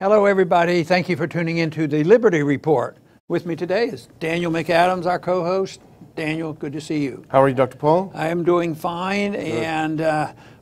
Hello, everybody. Thank you for tuning in to the Liberty Report. With me today is Daniel McAdams, our co-host. Daniel, good to see you. How are you, Dr. Paul? I am doing fine, and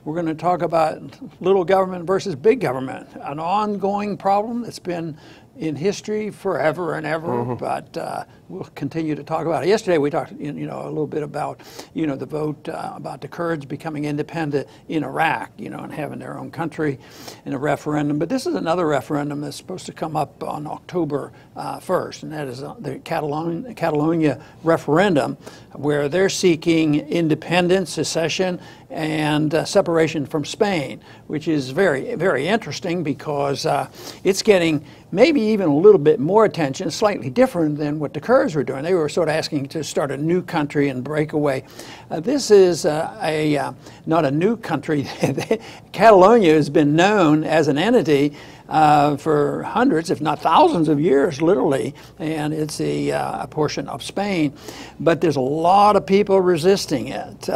we're going to talk about little government versus big government, an ongoing problem that's been in history forever and ever, but we'll continue to talk about it. Yesterday we talked, a little bit about, the vote about the Kurds becoming independent in Iraq, and having their own country in a referendum. But this is another referendum that's supposed to come up on October 1st, and that is the Catalonia referendum, where they're seeking independence, secession, and separation from Spain, which is very, very interesting because it's getting maybe even a little bit more attention, slightly different than what the Kurds were doing. They were sort of asking to start a new country and break away. This is not a new country. Catalonia has been known as an entity for hundreds, if not thousands of years, literally, and it's a portion of Spain. But there's a lot of people resisting it,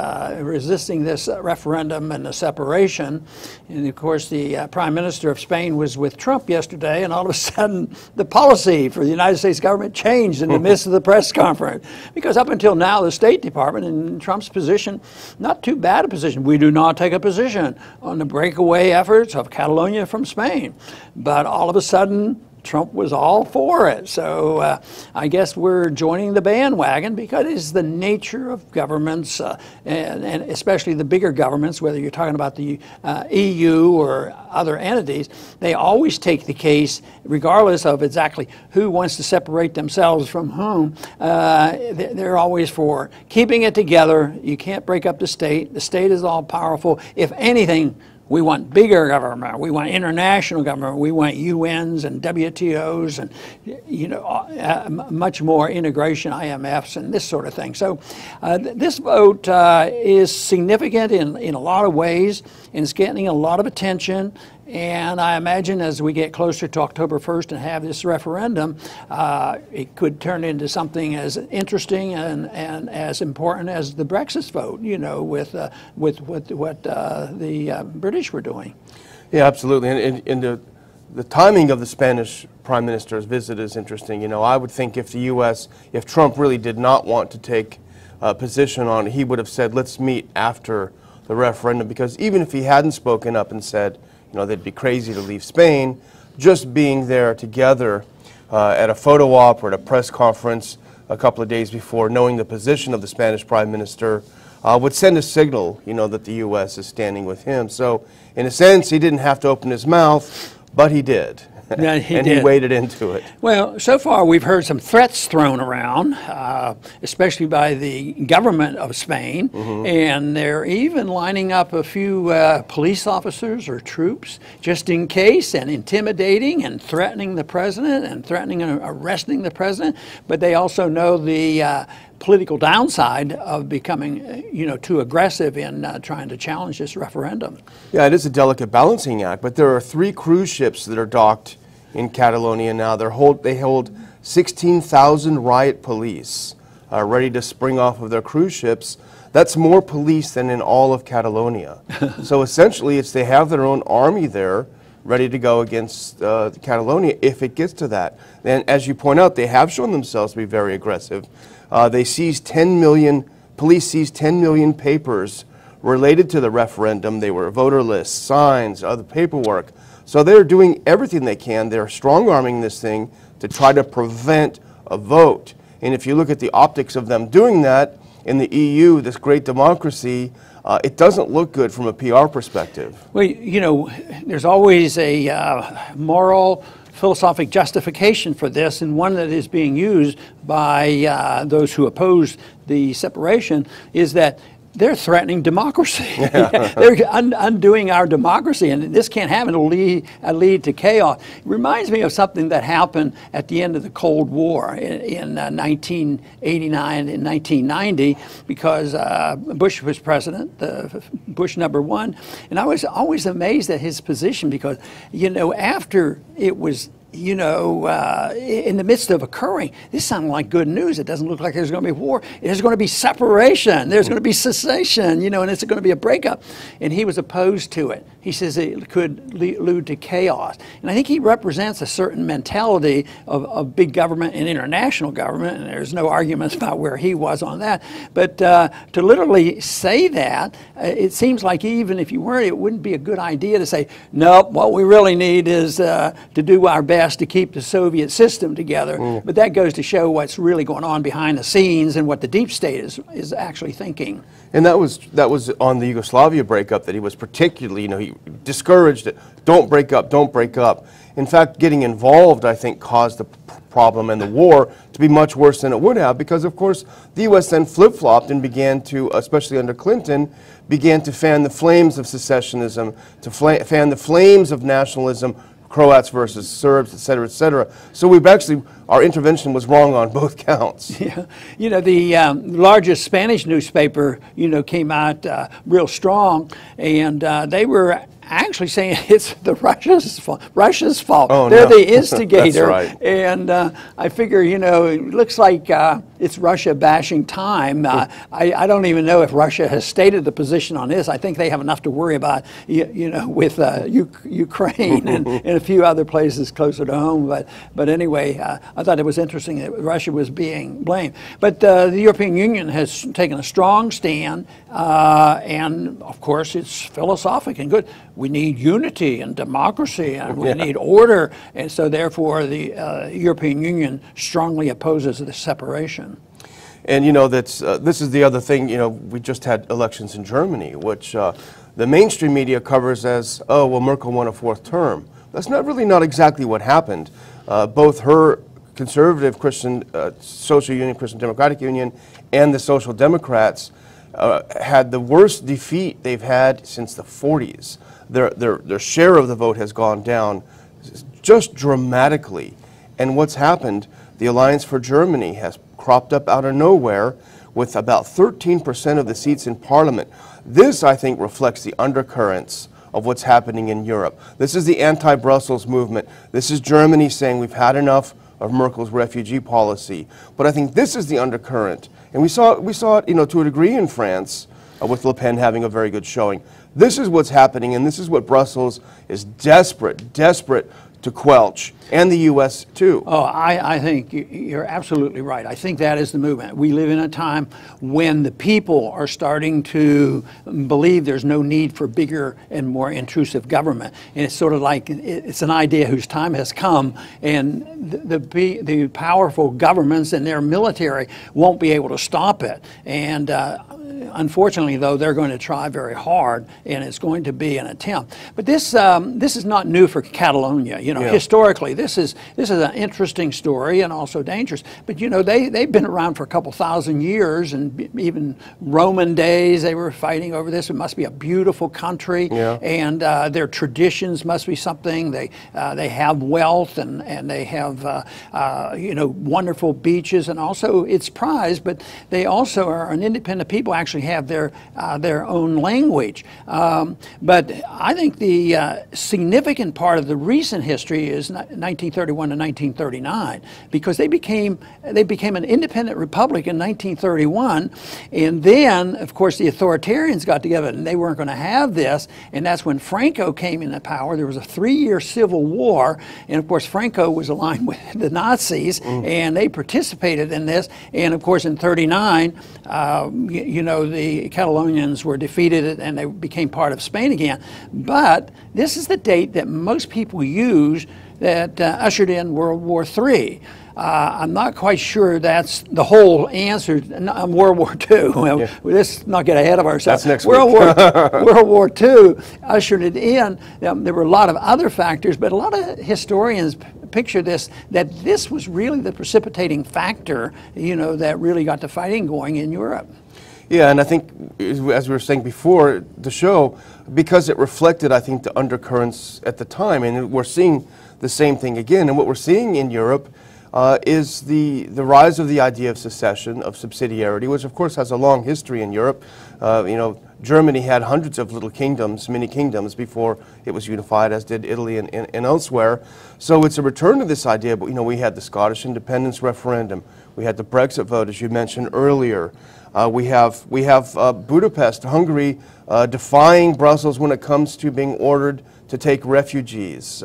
resisting this referendum and the separation. And of course, the Prime Minister of Spain was with Trump yesterday, and all of a sudden, the policy for the United States government changed in the midst of the press conference. Because up until now, the State Department, in Trump's position, not too bad a position. We do not take a position on the breakaway efforts of Catalonia from Spain. But all of a sudden, Trump was all for it. So I guess we're joining the bandwagon because it's the nature of governments, and especially the bigger governments, whether you're talking about the EU or other entities, they always take the case, regardless of exactly who wants to separate themselves from whom. They're always for keeping it together. You can't break up the state. The state is all powerful. If anything, we want bigger government. We want international government. We want UNs and WTOs and, much more integration, IMFs and this sort of thing. So this vote is significant in a lot of ways, and it's getting a lot of attention. And I imagine as we get closer to October 1st and have this referendum, it could turn into something as interesting and as important as the Brexit vote, with what the British were doing. Yeah, absolutely. And the timing of the Spanish Prime Minister's visit is interesting. I would think if the U.S., if Trump really did not want to take a position on it, he would have said, let's meet after the referendum, because even if he hadn't spoken up and said, they'd be crazy to leave Spain, just being there together at a photo op or at a press conference a couple of days before, knowing the position of the Spanish Prime Minister, would send a signal, that the U.S. is standing with him. So, in a sense, he didn't have to open his mouth, but he did. Yeah, he waded into it. Well, so far we've heard some threats thrown around, especially by the government of Spain, and they're even lining up a few police officers or troops just in case, and intimidating and threatening the president and threatening and arresting the president. But they also know the political downside of becoming, too aggressive in trying to challenge this referendum. Yeah, it is a delicate balancing act, but there are 3 cruise ships that are docked in Catalonia now. They hold 16,000 riot police ready to spring off of their cruise ships. That's more police than in all of Catalonia. So essentially, they have their own army there ready to go against Catalonia if it gets to that. And as you point out, they have shown themselves to be very aggressive. They seized 10 million, police seized 10 million papers related to the referendum. They were voter lists, signs, other paperwork. So they're doing everything they can. They're strong-arming this thing to try to prevent a vote. And if you look at the optics of them doing that in the EU, this great democracy, it doesn't look good from a PR perspective. Well, there's always a moral, philosophic justification for this, and one that is being used by those who oppose the separation is that they're threatening democracy. Yeah. They're undoing our democracy, and this can't happen. It'll lead to chaos. It reminds me of something that happened at the end of the Cold War in 1989 and 1990, because Bush was president, Bush #1, and I was always amazed at his position because, after it was you know, in the midst of occurring, this sounded like good news. It doesn't look like there's going to be war. There's going to be separation. There's going to be cessation, you know, and it's going to be a breakup. And he was opposed to it. He says it could lead to chaos. And I think he represents a certain mentality of big government and international government, and there's no arguments about where he was on that. But to literally say that, it seems like even if you weren't, it wouldn't be a good idea to say, nope, what we really need is to do our best to keep the Soviet system together. But that goes to show what's really going on behind the scenes and what the deep state is actually thinking. And that was on the Yugoslavia breakup that he was particularly, you know, he discouraged it. Don't break up, don't break up. In fact, getting involved, I think, caused the problem and the war to be much worse than it would have, because, of course, the U.S. then flip-flopped and began to, especially under Clinton, began to fan the flames of secessionism, to fan the flames of nationalism, Croats versus Serbs, et cetera, et cetera. So we've actually, our intervention was wrong on both counts. Yeah, you know, the largest Spanish newspaper, you know, came out real strong, and they were actually saying it's the Russia's fault. Oh, they're the instigator. That's right. And I figure, you know, it looks like it's Russia bashing time. I don't even know if Russia has stated the position on this. I think they have enough to worry about, you know, with Ukraine and a few other places closer to home. But anyway, I thought it was interesting that Russia was being blamed. But the European Union has taken a strong stand, and of course it's philosophic and good. We need unity and democracy, and we need order, and so therefore the European Union strongly opposes the separation. And you know, that's this is the other thing. You know, we just had elections in Germany, which the mainstream media covers as, oh, well, Merkel won a fourth term. That's not exactly what happened. Both her conservative Christian Social Union, Christian Democratic Union, and the Social Democrats had the worst defeat they've had since the 40s. Their share of the vote has gone down just dramatically. And what's happened, the Alliance for Germany has cropped up out of nowhere with about 13% of the seats in Parliament. This, I think, reflects the undercurrents of what's happening in Europe. This is the anti-Brussels movement. This is Germany saying we've had enough of Merkel's refugee policy. But I think this is the undercurrent. And we saw it, you know, to a degree in France, with Le Pen having a very good showing. This is what's happening, and this is what Brussels is desperate to quelch, and the U.S. too. Oh, I think you're absolutely right. I think that is the movement. We live in a time when the people are starting to believe there's no need for bigger and more intrusive government. And it's sort of like it's an idea whose time has come, and the powerful governments and their military won't be able to stop it. And unfortunately, though, they're going to try very hard, and it's going to be an attempt. But this is not new for Catalonia. You know, historically, this is an interesting story and also dangerous. But you know, they've been around for a couple thousand years, and even Roman days they were fighting over this. It must be a beautiful country, and their traditions must be something. They have wealth, and they have you know, wonderful beaches, and also it's prized. But they also are an independent people. Actually have their own language. But I think the significant part of the recent history is 1931 to 1939, because they became an independent republic in 1931, and then of course the authoritarians got together and they weren't going to have this, and that's when Franco came into power. There was a 3-year civil war, and of course Franco was aligned with the Nazis, and they participated in this, and of course in 39 you know, the Catalonians were defeated and they became part of Spain again. But this is the date that most people use that ushered in World War III. I'm not quite sure that's the whole answer. World War II. Let's not get ahead of ourselves. That's next World War II ushered it in. There were a lot of other factors, but a lot of historians picture this, that this was really the precipitating factor, you know, that really got the fighting going in Europe. Yeah, and I think, as we were saying before the show, because it reflected, I think, the undercurrents at the time, and we're seeing the same thing again. And what we're seeing in Europe is the rise of the idea of secession, of subsidiarity, which of course has a long history in Europe. You know, Germany had hundreds of little kingdoms, mini kingdoms, before it was unified, as did Italy and elsewhere. So it's a return to this idea. But we had the Scottish independence referendum, we had the Brexit vote, as you mentioned earlier. We have Budapest, Hungary, defying Brussels when it comes to being ordered to take refugees,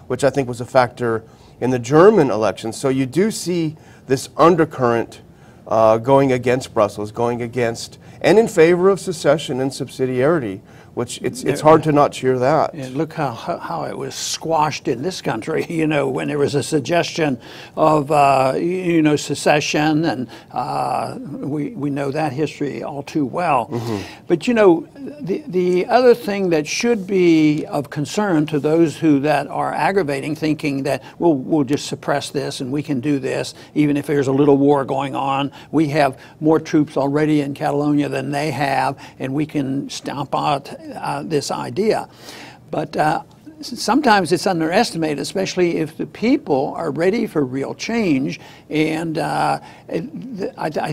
which I think was a factor in the German election. So you do see this undercurrent going against Brussels, going against and in favor of secession and subsidiarity, which it's hard to not cheer that. And look how it was squashed in this country, when there was a suggestion of, secession, and we know that history all too well. But, the other thing that should be of concern to those that are aggravating, thinking that, we'll just suppress this and we can do this, even if there's a little war going on. We have more troops already in Catalonia than they have, and we can stomp out this idea. But sometimes it's underestimated, especially if the people are ready for real change. And I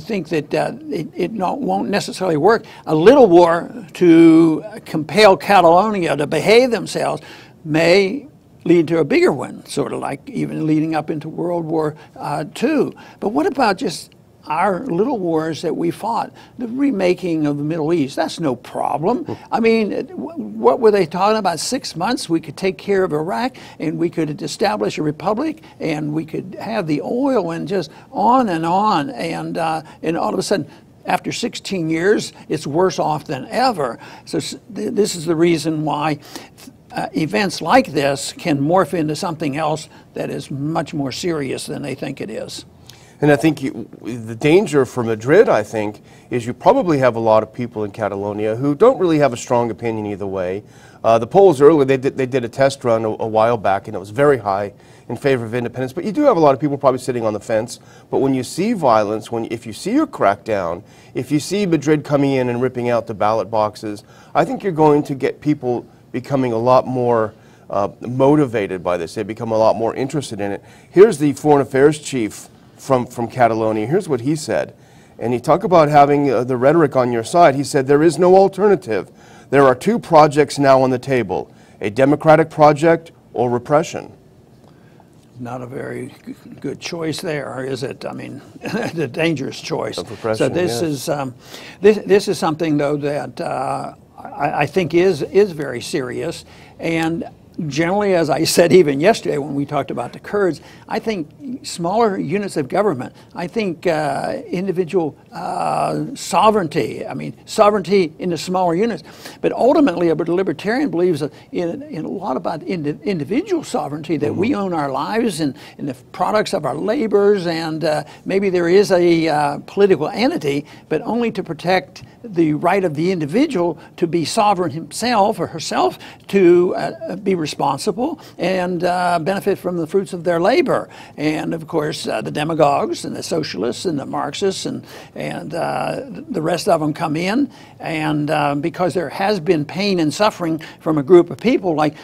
think that it won't necessarily work. A little war to compel Catalonia to behave themselves may lead to a bigger one, sort of like even leading up into World War II. But what about just our little wars that we fought, the remaking of the Middle East? That's no problem. I mean, what were they talking about? 6 months, we could take care of Iraq, and we could establish a republic, and we could have the oil, and just on. And all of a sudden, after 16 years, it's worse off than ever. So this is the reason why events like this can morph into something else that is much more serious than they think it is. And I think the danger for Madrid, I think, is you probably have a lot of people in Catalonia who don't really have a strong opinion either way. The polls earlier, they did a test run a while back, and it was very high in favor of independence. But you do have a lot of people probably sitting on the fence. But when you see violence, if you see a crackdown, if you see Madrid coming in and ripping out the ballot boxes, I think you're going to get people becoming a lot more motivated by this. They become a lot more interested in it. Here's the foreign affairs chief from Catalonia. Here's what he said. And he talked about having the rhetoric on your side. He said, there is no alternative. There are two projects now on the table, a democratic project or repression. Not a very good choice there, is it? I mean, the dangerous choice. Of repression, so this yes. This is something, though, that I think is very serious. And generally, as I said even yesterday when we talked about the Kurds, I think smaller units of government, I think individual sovereignty, sovereignty in the smaller units. But ultimately, a libertarian believes in a lot about individual sovereignty, that we own our lives and the products of our labors, and maybe there is a political entity, but only to protect the right of the individual to be sovereign himself or herself, to be responsible and benefit from the fruits of their labor. And of course, the demagogues and the socialists and the Marxists and the rest of them come in, and because there has been pain and suffering from a group of people, like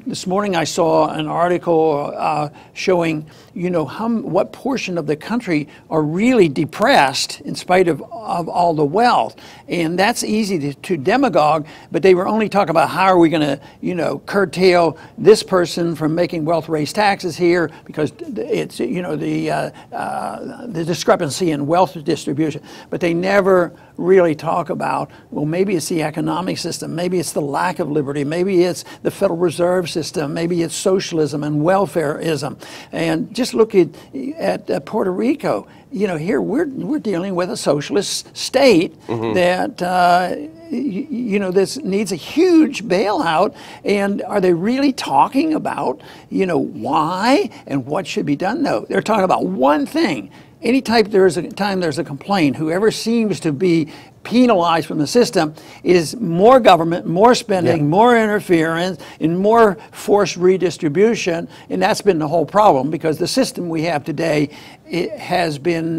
this morning I saw an article showing, what portion of the country are really depressed in spite of all the wealth. And that's easy to demagogue, but they were only talking about how are we going to, curtail this person from making wealth-raised taxes here, because it's, the discrepancy in wealth distribution. But they never really talk about, well, maybe it's the economic system, maybe it's the lack of liberty, maybe it's the Federal Reserve System, maybe it's socialism and welfareism. And just look at Puerto Rico. Here we're dealing with a socialist state that this needs a huge bailout. And are they really talking about why and what should be done? No, they're talking about one thing. Anytime there's a complaint, whoever seems to be penalized from the system is more government, more spending, more interference, and more forced redistribution. And that's been the whole problem, because the system we have today it has been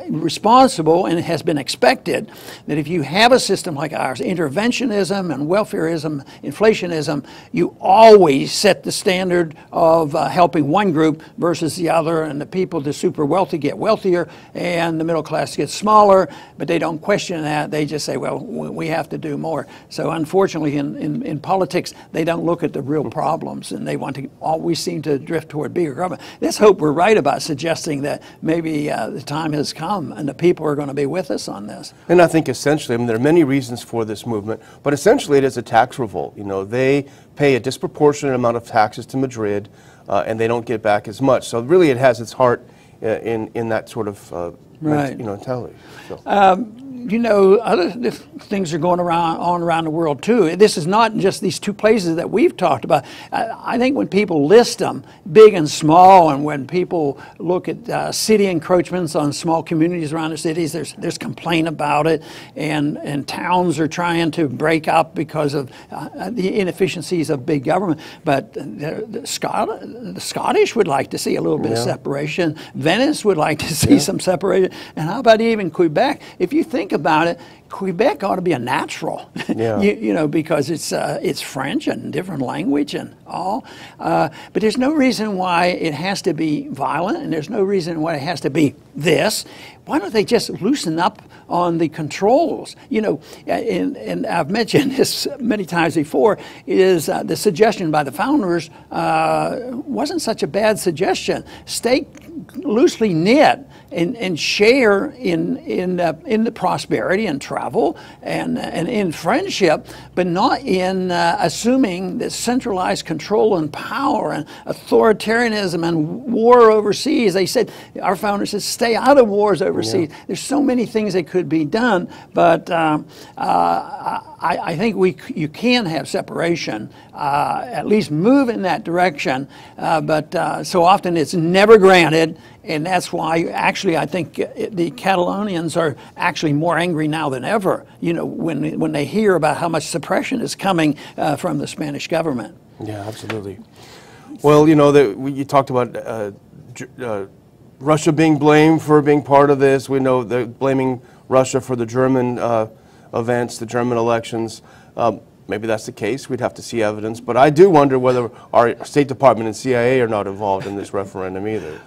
responsible and it has been expected that if you have a system like ours, interventionism and welfareism, inflationism, you always set the standard of helping one group versus the other, and the people, the super wealthy, get wealthier and the middle class gets smaller, but they don't question that. They just say, well, we have to do more. So unfortunately in politics, they don't look at the real problems, and they want to always seem to drift toward bigger government. Let's hope we're right about suggesting that maybe the time has come and the people are going to be with us on this. And I think essentially, I mean, there are many reasons for this movement, but essentially it is a tax revolt. You know, they pay a disproportionate amount of taxes to Madrid, and they don't get back as much. So really it has its heart in that sort of mentality. So. You know, other things are going around the world too. This is not just these two places that we've talked about. I think when people list them, big and small, and when people look at city encroachments on small communities around the cities, there's complaint about it, and towns are trying to break up because of the inefficiencies of big government. But the Scottish would like to see a little bit of separation. Venice would like to see some separation. And how about even Quebec? If you think about it, Quebec ought to be a natural, you know, because it's French and different language and all. But there's no reason why it has to be violent, and there's no reason why it has to be this. Why don't they just loosen up on the controls? You know, and I've mentioned this many times before, is the suggestion by the founders wasn't such a bad suggestion. Stay loosely knit and share in the prosperity and travel and in friendship, but not in assuming that centralized control and power and authoritarianism and war overseas. They said, our founders said, stay out of wars overseas. There's so many things that could be done, but I think you can have separation, at least move in that direction, but so often it's never granted. And that's why, actually, I think the Catalonians are actually more angry now than ever, you know, when they hear about how much suppression is coming from the Spanish government. Yeah, absolutely. Well, you know, you talked about Russia being blamed for being part of this. We know they're blaming Russia for the German events, the German elections. Maybe that's the case. We'd have to see evidence. But I do wonder whether our State Department and CIA are not involved in this referendum either.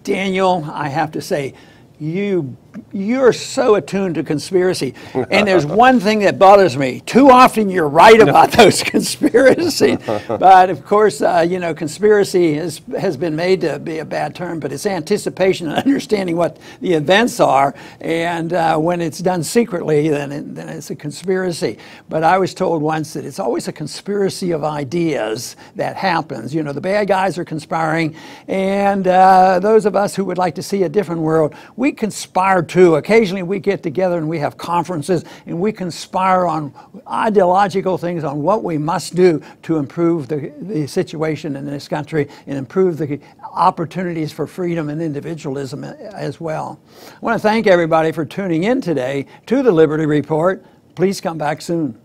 Daniel, I have to say, you're so attuned to conspiracy. And there's one thing that bothers me. Too often you're right about those conspiracies. But of course, you know, conspiracy has been made to be a bad term, but it's anticipation and understanding what the events are. And when it's done secretly, then it's a conspiracy. But I was told once that it's always a conspiracy of ideas that happens. You know, the bad guys are conspiring, and those of us who would like to see a different world, we conspire too. Occasionally we get together and we have conferences and we conspire on ideological things, on what we must do to improve the situation in this country and improve the opportunities for freedom and individualism as well. I want to thank everybody for tuning in today to the Liberty Report. Please come back soon.